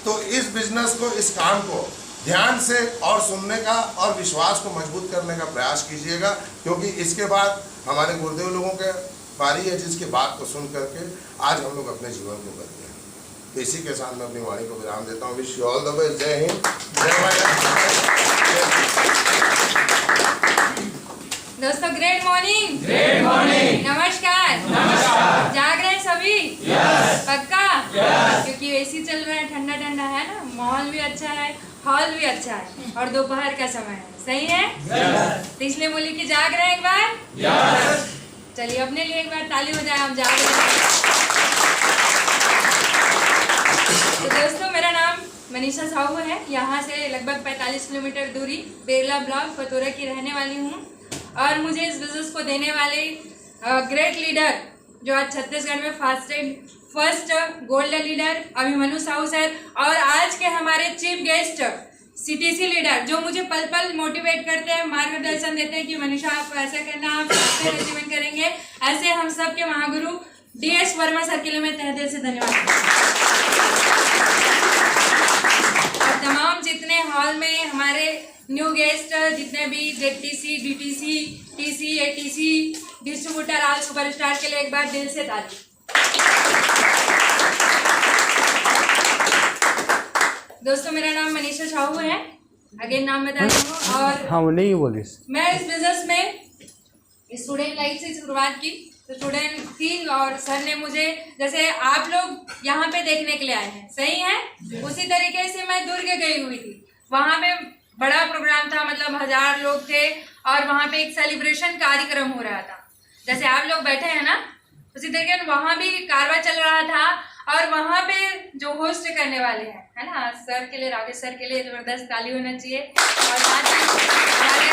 तो इस बिजनेस को, इस काम को ध्यान से और सुनने का और विश्वास को मजबूत करने का प्रयास कीजिएगा, क्योंकि इसके बाद हमारे गुरुदेव लोगों के बारी है जिसकी बात को सुन करके आज हम लोग अपने जीवन को बदले। तो इसी के साथ मैं अपनी वाणी को विराम देता हूँ। Wish you all the best. जय हिंद, जय दोस्तों ग्रेट मॉर्निंग, गुड मॉर्निंग, नमस्कार। नमस्कार। जाग रहे हैं सभी? यस, पक्का? यस। क्योंकि एसी चल रहा है, ठंडा ठंडा है ना, माहौल भी अच्छा है, हॉल भी अच्छा है और दोपहर का समय है, सही है? यस। तो इसलिए बोली कि जाग रहे हैं एक बार? यस। चलिए अपने लिए एक बार ताली बजाएं, हम जाग रहे हैं। तो दोस्तों मेरा नाम मनीषा साहू है, यहाँ से लगभग 45 किलोमीटर दूरी बेरला ब्लॉक पतोरा की रहने वाली हूँ और मुझे इस बिजनेस को देने वाले ग्रेट लीडर जो आज छत्तीसगढ़ में first gold leader Abhimanyu Sahu sir और आज के हमारे चीफ गेस्ट सीटीसी लीडर जो मुझे पल पल मोटिवेट करते हैं, मार्गदर्शन देते हैं कि मनीषा आप ऐसा करना, आप ऐसे अचीवमेंट करेंगे, ऐसे हम सब के महागुरु DS वर्मा सर के लिए मैं तहे दिल से धन्यवाद। और तमाम जितने हॉल में हमारे न्यू गेस्ट जितने भी ZTC, DTC, TC, ATC distributor आज सुपरस्टार के लिए एक बार दिल से ताली। दोस्तों मेरा नाम मनीषा साहू है, अगेन नाम बता रही हूँ और हाँ नहीं बोली। मैं इस बिजनेस में स्टूडेंट लाइफ से शुरुआत की। तो स्टूडेंट थी और सर ने मुझे, जैसे आप लोग यहाँ पे देखने के लिए आए हैं, सही है, उसी तरीके से मैं दुर्ग गई हुई थी। वहाँ पे बड़ा प्रोग्राम था, मतलब 1000 लोग थे और वहाँ पे एक सेलिब्रेशन कार्यक्रम हो रहा था। जैसे आप लोग बैठे हैं ना, उसी तरीके से वहाँ भी कारवा चल रहा था और वहाँ पे जो होस्ट करने वाले हैं, है ना, सर के लिए, राकेश सर के लिए जबरदस्त ताली होना चाहिए। और साथ ही हमारे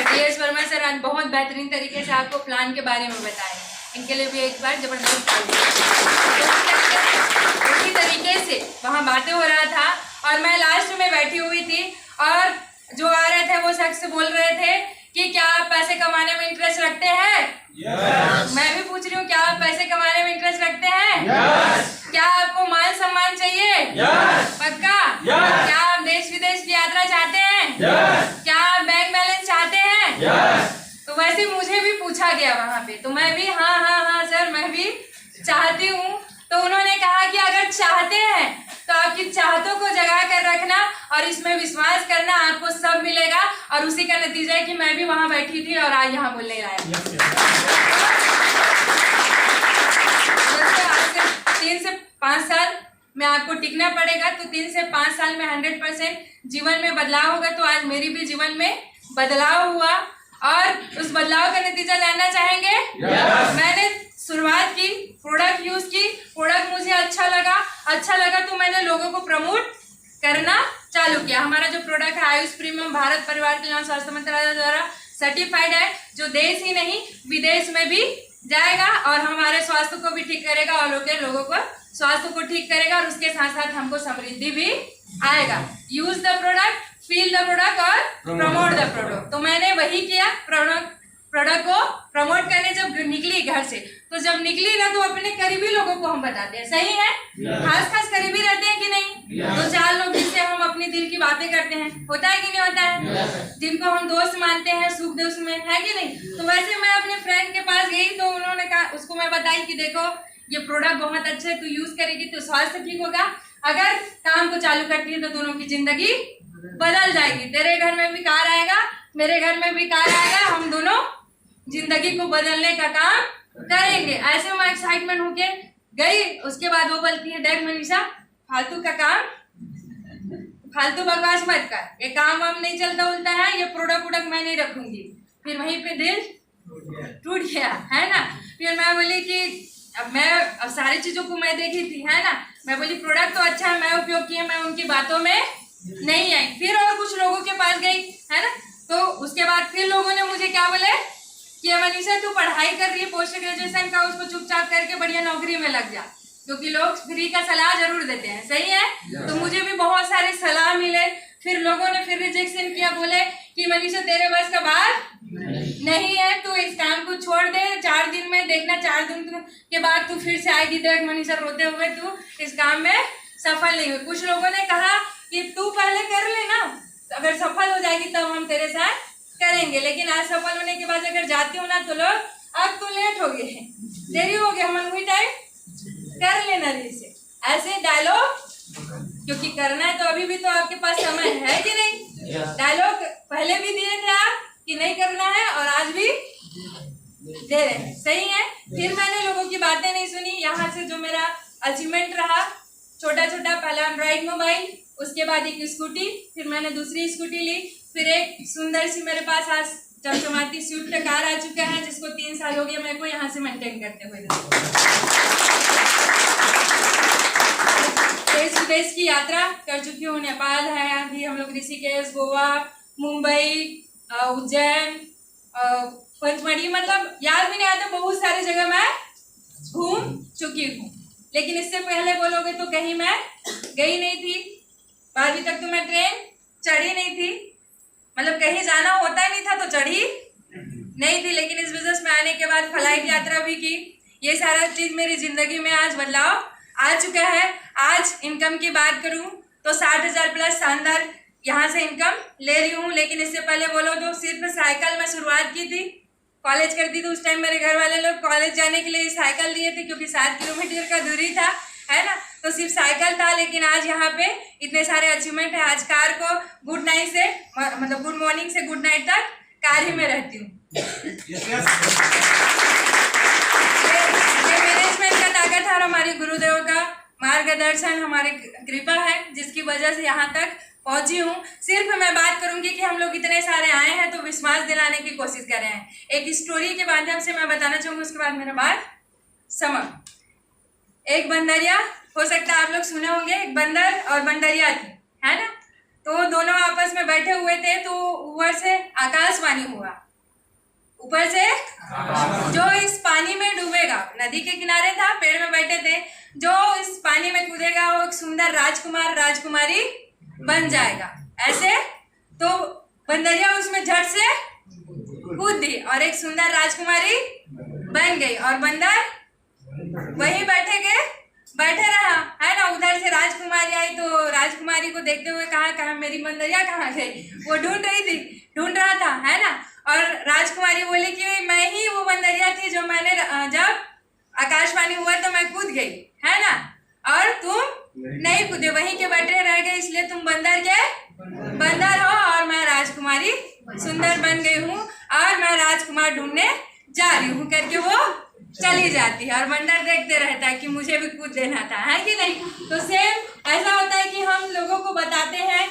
DS वर्मा सर आज बहुत बेहतरीन तरीके से आपको प्लान के बारे में बताए, इनके लिए भी एक बार जबरदस्त ताली। उसी तरीके से वहाँ बातें हो रहा था और मैं लास्ट में बैठी हुई थी और जो आ रहे थे वो शख्स बोल रहे थे कि क्या आप पैसे कमाने में इंटरेस्ट रखते हैं? यस। मैं भी पूछ रही हूँ, क्या आप पैसे कमाने में इंटरेस्ट रखते हैं? यस। क्या आपको मान सम्मान चाहिए? यस। पक्का? यस। क्या आप देश विदेश की यात्रा चाहते हैं? यस। क्या आप बैंक बैलेंस चाहते हैं? यस। तो वैसे मुझे भी पूछा गया वहाँ पे, तो मैं भी हाँ हाँ हाँ सर मैं भी चाहती हूँ। तो उन्होंने कहा कि अगर चाहते हैं तो आपकी चाहतों को जगा कर रखना और इसमें विश्वास करना, आपको सब मिलेगा। और उसी का नतीजा है कि मैं भी वहां बैठी थी और आज यहाँ बोलने आया। आज से 3 से 5 साल में आपको टिकना पड़ेगा, तो 3 से 5 साल में 100% जीवन में बदलाव होगा। तो आज मेरी भी जीवन में बदलाव हुआ और उस बदलाव का नतीजा जानना चाहेंगे? मैंने शुरुआत की, प्रोडक्ट यूज की, प्रोडक्ट मुझे अच्छा लगा तो मैंने लोगों को प्रमोट करना चालू किया। हमारा जो प्रोडक्ट है आयुष प्रीमियम भारत परिवार कल्याण स्वास्थ्य मंत्रालय द्वारा सर्टिफाइड है, जो देश ही नहीं विदेश में भी जाएगा और हमारे स्वास्थ्य को भी ठीक करेगा और लोगों को स्वास्थ्य को ठीक करेगा और उसके साथ साथ हमको समृद्धि भी आएगा। Use the product, feel the product और प्रमोट द प्रोडक्ट। तो मैंने वही किया, प्रोडक्ट को प्रमोट करने जब निकली घर से, तो जब निकली ना तो अपने करीबी लोगों को हम बताते हैं, सही है, खास करीबी रहते हैं कि नहीं, 2-4 लोग जिससे हम अपनी दिल की बातें करते हैं, होता है कि नहीं होता है, जिनको हम दोस्त मानते हैं सुख दुख में, है कि नहीं। तो वैसे मैं अपने फ्रेंड के पास गई तो उन्होंने कहा, उसको मैं बताई कि देखो ये प्रोडक्ट बहुत अच्छा है, तू यूज करेगी तो स्वास्थ्य ठीक होगा, अगर काम को चालू करती है तो दोनों की जिंदगी बदल जाएगी, तेरे घर में भी कार आएगा, मेरे घर में भी कार आएगा, हम दोनों जिंदगी को बदलने का काम करेंगे। ऐसे मैं एक्साइटमेंट होके गई। उसके बाद वो बोलती है, देख मनीषा फालतू का काम, फालतू बकवास मत कर, ये काम वाम नहीं चलता उलता है, ये प्रोडक्ट मैं नहीं रखूंगी। फिर वहीं पे दिल टूट गया, है ना। फिर मैं बोली कि अब सारी चीजों को मैं देखी थी, है ना, मैं बोली प्रोडक्ट तो अच्छा है, मैं उपयोग किया, मैं उनकी बातों में नहीं आई। फिर और कुछ लोगों के पास गई, है ना, तो उसके बाद फिर लोगों ने मुझे क्या बोले कि मनीषा तू पढ़ाई कर रही है पोस्ट ग्रेजुएशन का, उसको चुपचाप करके बढ़िया नौकरी में लग जा, क्योंकि लोग फ्री का सलाह जरूर देते हैं, सही है। तो मुझे भी बहुत सारे सलाह मिले। फिर लोगों ने फिर रिजेक्शन किया, बोले कि मनीषा तेरे बस का बात नहीं है, तू इस काम को छोड़ दे, 4 दिन में देखना, 4 दिन के बाद तू फिर से आएगी, देख मनीषा रोते हुए तू इस काम में सफल नहीं हुए। कुछ लोगों ने कहा कि तू पहले कर ले ना, अगर सफल हो जाएगी तब हम तेरे साथ करेंगे। लेकिन आज सफल होने के बाद अगर जाती हूँ ना तो लोग अब तो लेट हो गए हैं, देरी हो गया, हम वही टाइम कर लेना से ऐसे डायलॉग, क्योंकि करना है तो अभी भी तो आपके पास समय है कि नहीं। डायलॉग पहले भी दिए थे आप कि नहीं करना है और आज भी दे रहे हैं, सही है। फिर मैंने लोगों की बातें नहीं सुनी। यहाँ से जो मेरा अचीवमेंट रहा छोटा छोटा, पहला एंड्रॉइड मोबाइल, उसके बाद एक स्कूटी, फिर मैंने दूसरी स्कूटी ली, फिर एक सुंदर सी मेरे पास आज चमचमाती स्विफ्ट कार आ चुका है जिसको 3 साल हो गया मेरे को यहाँ से मेंटेन करते हुए। देश विदेश की यात्रा कर चुकी हूँ, नेपाल है, अभी हम लोग ऋषिकेश, गोवा, मुंबई, उज्जैन, पंचमढ़ी, मतलब याद भी नहीं आता, बहुत सारी जगह मैं घूम चुकी हूँ। लेकिन इससे पहले बोलोगे तो कहीं मैं गई नहीं थी। 12वीं तक तो मैं ट्रेन चढ़ी नहीं थी, मतलब कहीं जाना होता ही नहीं था तो चढ़ी नहीं थी। लेकिन इस बिजनेस में आने के बाद फ्लाइट यात्रा भी की। ये सारा चीज मेरी जिंदगी में आज बदलाव आ चुका है। आज इनकम की बात करूं तो 60,000 प्लस शानदार यहाँ से इनकम ले रही हूँ। लेकिन इससे पहले बोलो तो सिर्फ साइकिल में शुरुआत की थी। कॉलेज करती थी उस टाइम मेरे घर वाले लोग कॉलेज जाने के लिए साइकिल दिए थे, क्योंकि 7 किलोमीटर का दूरी था, है ना, तो सिर्फ साइकिल था। लेकिन आज यहाँ पे इतने सारे अचीवमेंट है। आज कार को गुड नाइट से, मतलब गुड मॉर्निंग से गुड नाइट तक कार ही में रहती हूँ। ये मैनेजमेंट का ताकत है और हमारे गुरुदेव का मार्गदर्शन, हमारी कृपा है जिसकी वजह से यहाँ तक पहुंची हूँ। सिर्फ मैं बात करूंगी कि हम लोग इतने सारे आए हैं तो विश्वास दिलाने की कोशिश कर रहे हैं। एक स्टोरी के माध्यम से मैं बताना चाहूंगी, उसके बाद मेरा बात समझ। एक बंदरिया, हो सकता है आप लोग सुने होंगे, एक बंदर और बंदरिया थी, है ना, तो दोनों आपस में बैठे हुए थे। तो ऊपर से आकाशवाणी हुआ, ऊपर से जो इस पानी में डूबेगा, नदी के किनारे था, पेड़ में बैठे थे, जो इस पानी में कूदेगा वो एक सुंदर राजकुमार राजकुमारी बन जाएगा। ऐसे तो बंदरिया उसमें झट से कूद दी और एक सुंदर राजकुमारी बन गई और बंदर वहीं बैठे रहा, है ना। उधर से राजकुमारी आई तो राजकुमारी को देखते हुए कहा मेरी बंदरिया कहाँ गई, वो ढूंढ रहा था, है ना। और राजकुमारी बोली कि मैं ही वो बंदरिया थी जो मैंने जब आकाशवाणी हुआ तो मैं कूद गई, है ना, और तुम नहीं कूदे, वहीं के बैठे रह गए, इसलिए तुम बंदर हो और मैं राजकुमारी सुंदर बन गई हूँ और मैं राजकुमार ढूंढने जा रही हूँ करके वो चली जाती है। और बंदर देखते रहता है कि मुझे भी कूद देना था, है कि नहीं। तो सेम ऐसा होता है कि हम लोगों को बताते हैं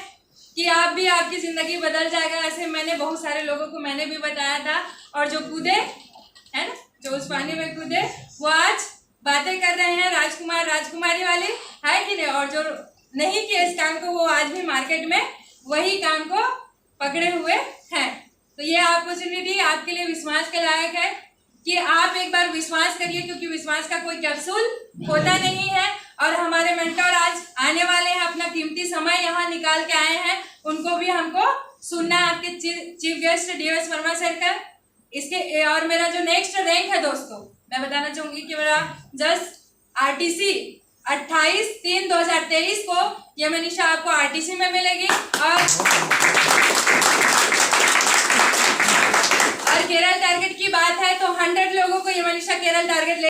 कि आप भी, आपकी जिंदगी बदल जाएगा। ऐसे मैंने बहुत सारे लोगों को मैंने भी बताया था, और जो कूदे, है ना, जो उस पानी में कूदे वो आज बातें कर रहे हैं राजकुमार राजकुमारी वाली, है कि नहीं। और जो नहीं किए इस काम को वो आज भी मार्केट में वही काम को पकड़े हुए हैं। तो ये अपॉर्चुनिटी आपके लिए विश्वास के लायक है कि आप एक बार विश्वास करिए, क्योंकि विश्वास का कोई कैप्सूल होता नहीं है। और हमारे मेंटर आज आने वाले हैं, अपना कीमती समय यहाँ निकाल के आए हैं, उनको भी हमको सुनना है। आपके chief guest DOS Verma sir का इसके, और मेरा जो नेक्स्ट रैंक है दोस्तों, मैं बताना चाहूंगी कि मेरा जस्ट RTC 28/3/2023 को ये मनीषा आपको RTC में मिलेगी। और केरल टारगेट की बात है तो 100 लोगों को ये मनीषा केरल टारगेट